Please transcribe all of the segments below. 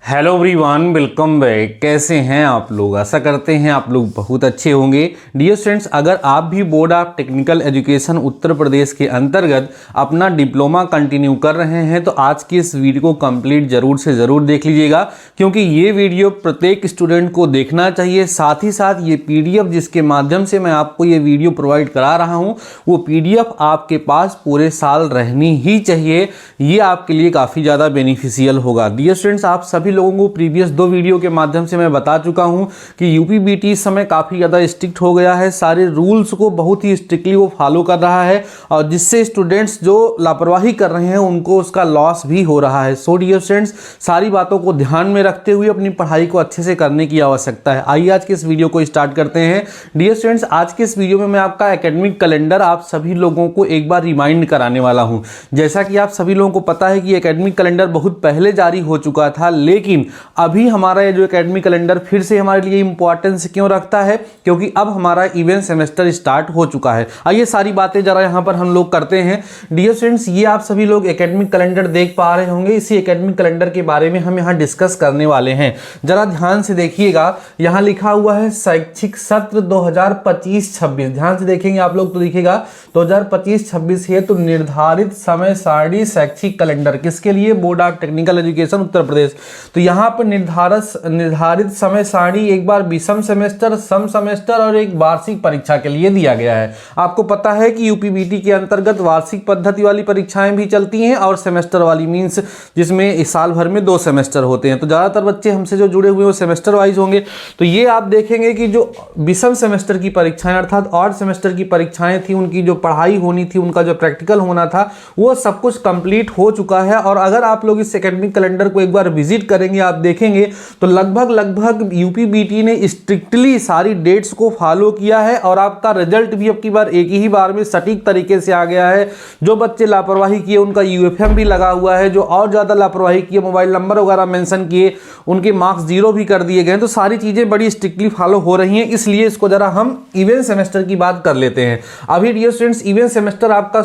Hello everyone, welcome back. कैसे हैं आप लोग? आशा करते हैं आप लोग बहुत अच्छे होंगे। डियर स्टूडेंट्स, अगर आप भी board of technical education Uttar Pradesh के अंतर्गत अपना डिप्लोमा कंटिन्यू कर रहे हैं तो आज की इस वीडियो को कंप्लीट जरूर से ज़रूर देख लीजिएगा, क्योंकि ये वीडियो प्रत्येक स्टूडेंट को देखना चाहिए। साथ ही साथ ये PDF जिसके माध्यम से मैं आपको ये वीडियो प्रोवाइड करा रहा हूँ, वो PDF आपके पास पूरे साल रहनी ही चाहिए। ये आपके लिए काफ़ी ज़्यादा बेनिफिशियल होगा। डियर स्टूडेंट्स, आप सभी लोगों को प्रीवियस 2 वीडियो के माध्यम से मैं बता चुका हूं कि UPBT इस समय काफ़ी ज़्यादा स्ट्रिक्ट हो गया है। सारे रूल्स को बहुत ही स्ट्रिक्टली वो फॉलो कर रहा है और जिससे स्टूडेंट्स जो लापरवाही कर रहे हैं उनको उसका लॉस भी हो रहा है। सो डियर स्टूडेंट्स, सारी बातों को ध्यान में रखते हुए अपनी पढ़ाई को अच्छे से करने की आवश्यकता है। आइए आज के इस वीडियो को स्टार्ट करते हैं। डियर स्टूडेंट्स, आज के इस वीडियो में मैं आपका एकेडमिक कैलेंडर आप सभी लोगों को एक बार रिमाइंड कराने वाला हूँ। जैसा कि आप सभी लोगों को पता है कि एकेडमिक कैलेंडर बहुत पहले जारी हो चुका था, लेकिन अभी हमारा ये जो एकेडमिक कैलेंडर फिर से हमारे लिए इंपॉर्टेंस क्यों रखता है? क्योंकि अब हमारा इवेंट सेमेस्टर स्टार्ट हो चुका है। आइए सारी बातें जरा यहाँ पर हम लोग करते हैं। डियर स्टूडेंट्स, ये आप सभी लोग एकेडमिक कैलेंडर देख पा रहे होंगे। इसी एकेडमिक कैलेंडर के बारे में हम यहाँ डिस्कस करने वाले हैं। जरा ध्यान से देखिएगा, यहाँ लिखा हुआ है शैक्षिक सत्र 2025-26। ध्यान से देखेंगे आप लोग तो दिखेगा 2025-26 है। तो निर्धारित समय सारणी शैक्षिक कैलेंडर किसके लिए? Board of technical education Uttar Pradesh. तो यहाँ पर निर्धारित समय सारणी एक बार विषम सेमेस्टर, सम सेमेस्टर और एक वार्षिक परीक्षा के लिए दिया गया है। आपको पता है कि UPBT के अंतर्गत वार्षिक पद्धति वाली परीक्षाएं भी चलती हैं और सेमेस्टर वाली, मीन्स जिसमें इस साल भर में 2 सेमेस्टर होते हैं। तो ज़्यादातर बच्चे हमसे जो जुड़े हुए हैं वो सेमेस्टर वाइज होंगे। तो ये आप देखेंगे कि जो विषम सेमेस्टर की परीक्षाएं अर्थात ऑड सेमेस्टर की परीक्षाएं थी, उनकी जो पढ़ाई होनी थी, उनका जो प्रैक्टिकल होना था, वो सब कुछ कंप्लीट हो चुका है। और अगर आप लोग इस एकेडमिक कैलेंडर को एक बार विजिट करेंगे, आप देखेंगे तो लगभग UPBT ने स्ट्रिक्टली सारी डेट्स को फॉलो किया है और आपका रिजल्ट भी अब की बार एक ही बार में सटीक तरीके से आ गया है। जो बच्चे लापरवाही किए उनका UFM भी लगा हुआ है, जो और ज़्यादा लापरवाही किए, मोबाइल नंबर वगैरह मेंशन किए, उनके मार्क्स 0 भी कर दिए गए। तो सारी चीज़ें बड़ी स्ट्रिक्टली फॉलो हो रही हैं। इसलिए इसको जरा हम इवेंट सेमेस्टर की बात कर लेते हैं। अभी डियर स्टूडेंट्स, इवेंट सेमेस्टर आपका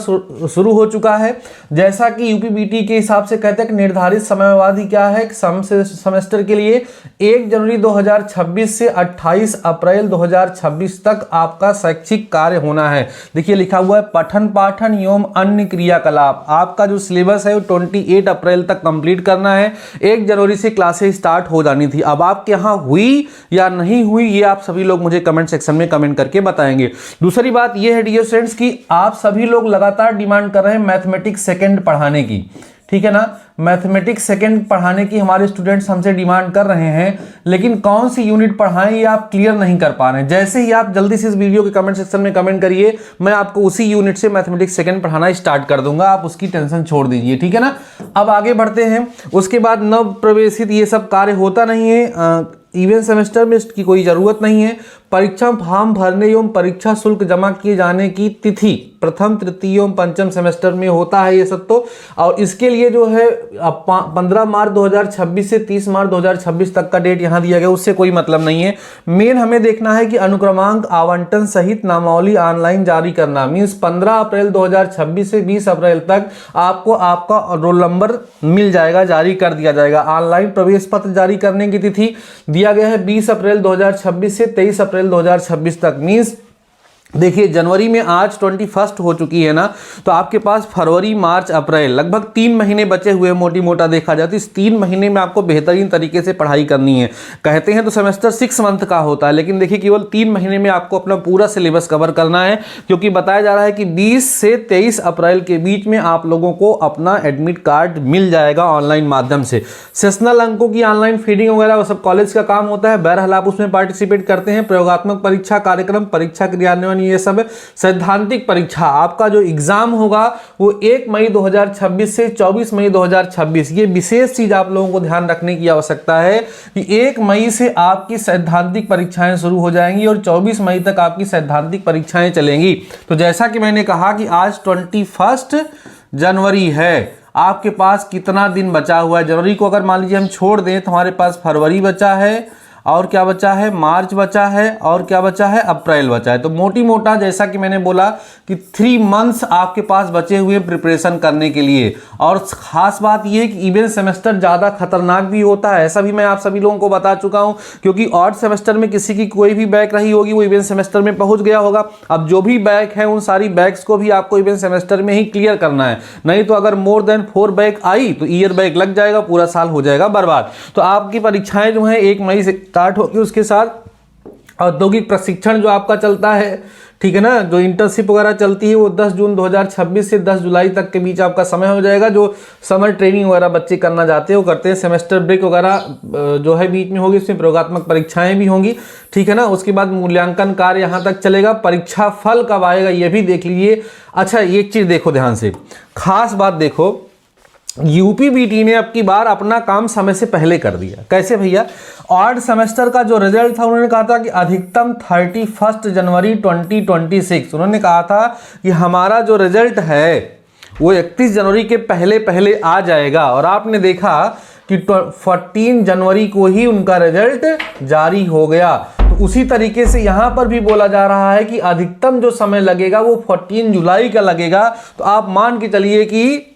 शुरू हो चुका है। जैसा कि UPBT के हिसाब से कहते हैं कि निर्धारित समयावधि क्या है सेमेस्टर के लिए 1 जनवरी 2026 से 28 अप्रैल 2026 तक आपका शैक्षिक कार्य होना है। देखिए लिखा हुआ है पठन पाठन एवं अन्य क्रियाकलाप। आपका जो सिलेबस है वो 28 अप्रैल तक कंप्लीट करना है। 1 जनवरी से क्लासेस स्टार्ट हो जानी थी। अब आपके यहाँ हुई या नहीं हुई, ये आप सभी लोग मुझे कमेंट सेक्शन में कमेंट करके बताएंगे। दूसरी बात यह है डियर स्टूडेंट्स कि आप सभी लोग लगातार डिमांड कर रहे हैं मैथमेटिक्स सेकेंड पढ़ाने की, ठीक है ना? मैथमेटिक्स सेकेंड पढ़ाने की हमारे स्टूडेंट्स हमसे डिमांड कर रहे हैं, लेकिन कौन सी यूनिट पढ़ाएं ये आप क्लियर नहीं कर पा रहे हैं। जैसे ही आप जल्दी से इस वीडियो के कमेंट सेक्शन में कमेंट करिए, मैं आपको उसी यूनिट से मैथमेटिक्स सेकेंड पढ़ाना स्टार्ट कर दूंगा। आप उसकी टेंशन छोड़ दीजिए, ठीक है ना? अब आगे बढ़ते हैं। उसके बाद नव प्रवेशित ये सब कार्य होता नहीं है। इवेंट सेमेस्टर में इसकी कोई ज़रूरत नहीं है। परीक्षा फॉर्म भरने एवं परीक्षा शुल्क जमा किए जाने की तिथि प्रथम, तृतीय एवं पंचम सेमेस्टर में होता है ये सब तो। और इसके लिए जो है 15 मार्च 2026 से 30 मार्च 2026 तक का डेट यहाँ दिया गया, उससे कोई मतलब नहीं है। मेन हमें देखना है कि अनुक्रमांक आवंटन सहित नामावली ऑनलाइन जारी करना, मीन्स 15 अप्रैल 2026 से 20 अप्रैल तक आपको आपका रोल नंबर मिल जाएगा, जारी कर दिया जाएगा। ऑनलाइन प्रवेश पत्र जारी करने की तिथि दिया गया है 20 अप्रैल 2026 से 23 अप्रैल 2026 तक। मीन्स देखिए जनवरी में आज 21 हो चुकी है ना, तो आपके पास फरवरी, मार्च, अप्रैल लगभग 3 महीने बचे हुए, मोटी मोटा देखा जाए तो इस 3 महीने में आपको बेहतरीन तरीके से पढ़ाई करनी है। कहते हैं तो सेमेस्टर 6 मंथ का होता है, लेकिन देखिए केवल 3 महीने में आपको अपना पूरा सिलेबस कवर करना है, क्योंकि बताया जा रहा है कि 20 से 23 अप्रैल के बीच में आप लोगों को अपना एडमिट कार्ड मिल जाएगा ऑनलाइन माध्यम से। सेशनल अंकों की ऑनलाइन फीडिंग वगैरह वो सब कॉलेज का काम होता है। बहरहाल आप उसमें पार्टिसिपेट करते हैं। प्रयोगात्मक परीक्षा कार्यक्रम, परीक्षा क्रियान्वयन, ये सब सैद्धांतिक परीक्षा, आपका जो एग्जाम होगा वो 1 मई 2026 से 24 मई 2026। ये विशेष चीज आप लोगों को ध्यान रखने की आवश्यकता है कि 1 मई से आपकी सैद्धांतिक परीक्षाएं शुरू हो जाएंगी और 24 मई तक आपकी सैद्धांतिक परीक्षाएं चलेंगी। तो जैसा कि मैंने कहा कि आज 21 जनवरी है, आपके पास कितना दिन बचा हुआ है? जनवरी को अगर मान लीजिए हम छोड़ दें तो हमारे पास फरवरी बचा है और क्या बचा है, मार्च बचा है, और क्या बचा है, अप्रैल बचा है। तो मोटी मोटा जैसा कि मैंने बोला कि 3 मंथ्स आपके पास बचे हुए प्रिपरेशन करने के लिए। और खास बात यह है कि इवन सेमेस्टर ज़्यादा खतरनाक भी होता है, ऐसा भी मैं आप सभी लोगों को बता चुका हूं, क्योंकि ऑड सेमेस्टर में किसी की कोई भी बैक रही होगी वो इवन सेमेस्टर में पहुंच गया होगा। अब जो भी बैक है उन सारी बैक्स को भी आपको इवन सेमेस्टर में ही क्लियर करना है, नहीं तो अगर मोर देन 4 बैक आई तो ईयर बैक लग जाएगा, पूरा साल हो जाएगा बर्बाद। तो आपकी परीक्षाएं जो हैं 1 मई से स्टार्ट होगी, उसके साथ औद्योगिक प्रशिक्षण जो आपका चलता है, ठीक है ना, जो इंटर्नशिप वगैरह चलती है वो 10 जून 2026 से 10 जुलाई तक के बीच आपका समय हो जाएगा। जो समर ट्रेनिंग वगैरह बच्चे करना चाहते हैं वो करते हैं। सेमेस्टर ब्रेक वगैरह जो है बीच में होगी, उसमें प्रयोगात्मक परीक्षाएं भी होंगी, ठीक है ना। उसके बाद मूल्यांकन कार्य यहाँ तक चलेगा। परीक्षा फल कब आएगा ये भी देख लीजिए। अच्छा, एक चीज़ देखो ध्यान से, खास बात देखो, यूपीबीटी ने अब की बार अपना काम समय से पहले कर दिया। कैसे भैया, ऑड सेमेस्टर का जो रिजल्ट था उन्होंने कहा था कि अधिकतम 31 जनवरी 2026, उन्होंने कहा था कि हमारा जो रिजल्ट है वो 31 जनवरी के पहले पहले आ जाएगा। और आपने देखा कि 14 जनवरी को ही उनका रिजल्ट जारी हो गया। तो उसी तरीके से यहां पर भी बोला जा रहा है कि अधिकतम जो समय लगेगा वो 14 जुलाई का लगेगा। तो आप मान के चलिए कि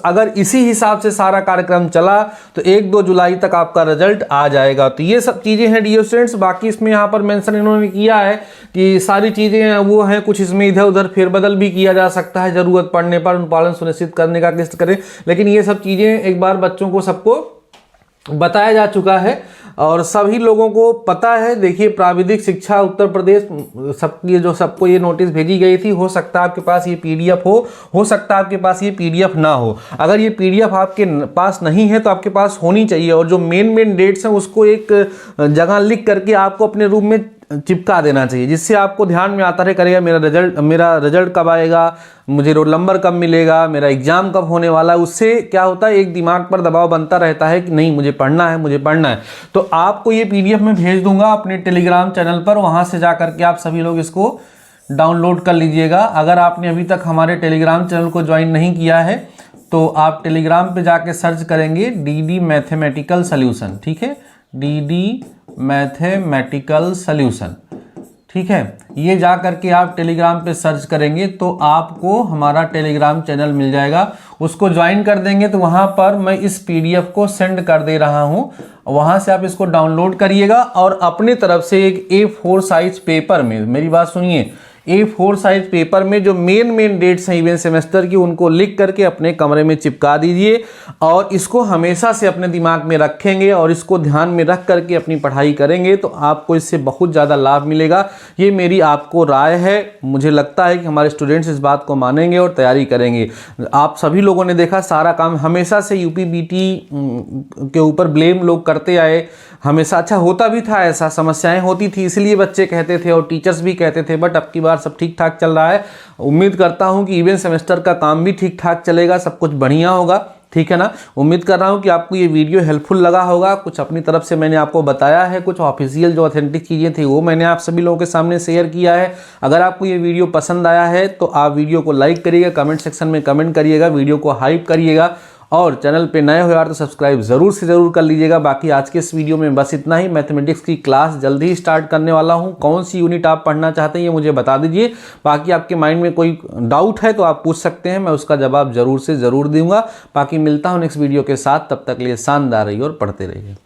अगर इसी हिसाब से सारा कार्यक्रम चला तो 1-2 जुलाई तक आपका रिजल्ट आ जाएगा। तो ये सब चीज़ें हैं डियर स्टूडेंट्स। बाकी इसमें यहाँ पर मेंशन इन्होंने किया है कि सारी चीज़ें वो हैं, कुछ इसमें इधर उधर फेरबदल भी किया जा सकता है, ज़रूरत पड़ने पर अनुपालन सुनिश्चित करने का किस्त करें। लेकिन ये सब चीज़ें एक बार बच्चों को सबको बताया जा चुका है और सभी लोगों को पता है। देखिए, प्राविधिक शिक्षा उत्तर प्रदेश सबको ये नोटिस भेजी गई थी। हो सकता है आपके पास ये पीडीएफ हो सकता है आपके पास ये पीडीएफ ना हो। अगर ये पीडीएफ आपके पास नहीं है तो आपके पास होनी चाहिए, और जो मेन डेट्स हैं उसको एक जगह लिख करके आपको अपने रूम में चिपका देना चाहिए, जिससे आपको ध्यान में आता रहे करेगा मेरा रिजल्ट कब आएगा, मुझे रोल नंबर कब मिलेगा, मेरा एग्जाम कब होने वाला है। उससे क्या होता है, एक दिमाग पर दबाव बनता रहता है कि नहीं मुझे पढ़ना है। तो आपको ये पीडीएफ में भेज दूंगा अपने टेलीग्राम चैनल पर, वहां से जा करके आप सभी लोग इसको डाउनलोड कर लीजिएगा। अगर आपने अभी तक हमारे टेलीग्राम चैनल को ज्वाइन नहीं किया है तो आप टेलीग्राम पे जाके सर्च करेंगे डीडी मैथमेटिकल सॉल्यूशन, ठीक है, डीडी मैथमेटिकल सॉल्यूशन, ठीक है। ये जा करके आप टेलीग्राम पे सर्च करेंगे तो आपको हमारा टेलीग्राम चैनल मिल जाएगा, उसको ज्वाइन कर देंगे तो वहाँ पर मैं इस पीडीएफ को सेंड कर दे रहा हूँ, वहाँ से आप इसको डाउनलोड करिएगा और अपनी तरफ से एक A4 साइज पेपर में, मेरी बात सुनिए, A4 साइज पेपर में जो मेन डेट्स हैं इवेंट सेमेस्टर की उनको लिख करके अपने कमरे में चिपका दीजिए और इसको हमेशा से अपने दिमाग में रखेंगे और इसको ध्यान में रख करके अपनी पढ़ाई करेंगे तो आपको इससे बहुत ज़्यादा लाभ मिलेगा। ये मेरी आपको राय है, मुझे लगता है कि हमारे स्टूडेंट्स इस बात को मानेंगे और तैयारी करेंगे। आप सभी लोगों ने देखा सारा काम हमेशा से यूपीबीटी के ऊपर ब्लेम लोग करते आए, हमेशा अच्छा होता भी था, ऐसा समस्याएं होती थी इसलिए बच्चे कहते थे और टीचर्स भी कहते थे, बट अब की बार सब ठीक ठाक चल रहा है। उम्मीद करता हूं कि इवेंट सेमेस्टर का काम भी ठीक ठाक चलेगा, सब कुछ बढ़िया होगा, ठीक है ना। उम्मीद कर रहा हूं कि आपको ये वीडियो हेल्पफुल लगा होगा। कुछ अपनी तरफ से मैंने आपको बताया है, कुछ ऑफिशियल जो ऑथेंटिक चीज़ें थी वो मैंने आप सभी लोगों के सामने शेयर किया है। अगर आपको ये वीडियो पसंद आया है तो आप वीडियो को लाइक करिएगा, कमेंट सेक्शन में कमेंट करिएगा, वीडियो को हाइप करिएगा और चैनल पे नए हो यार तो सब्सक्राइब जरूर से जरूर कर लीजिएगा। बाकी आज के इस वीडियो में बस इतना ही। मैथमेटिक्स की क्लास जल्दी ही स्टार्ट करने वाला हूं, कौन सी यूनिट आप पढ़ना चाहते हैं ये मुझे बता दीजिए। बाकी आपके माइंड में कोई डाउट है तो आप पूछ सकते हैं, मैं उसका जवाब जरूर से जरूर दूंगा। बाकी मिलता हूं नेक्स्ट वीडियो के साथ, तब तक के लिए शानदार रहिए और पढ़ते रहिए।